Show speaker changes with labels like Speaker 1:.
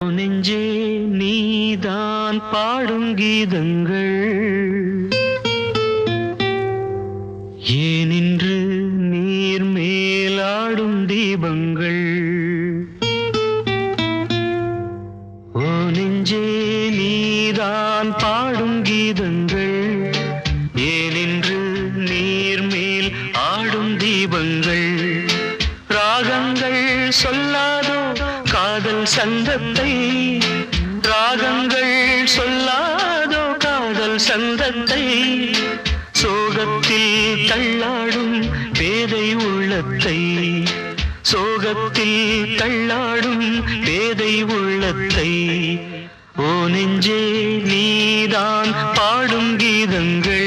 Speaker 1: நெஞ்சே நீதான் பாடும் கீதங்கள் ஏனின்று நீர் மேலாடும் தீபங்கள் ஓ நெஞ்சே நீதான் பாடும் கீதங்கள் ஏனின்று நீர் மேல் ஆடும் தீபங்கள் ராகங்கள் சொல்லாதோ காதல் சந்தத்தை ராகங்கள் சொல்லாதோ காதல் சந்தத்தை சோகத்தில் தள்ளாடும் பேதை உள்ளத்தை சோகத்தில் தள்ளாடும் பேதை உள்ளத்தை ஓ நெஞ்சே நீதான் பாடும் கீதங்கள்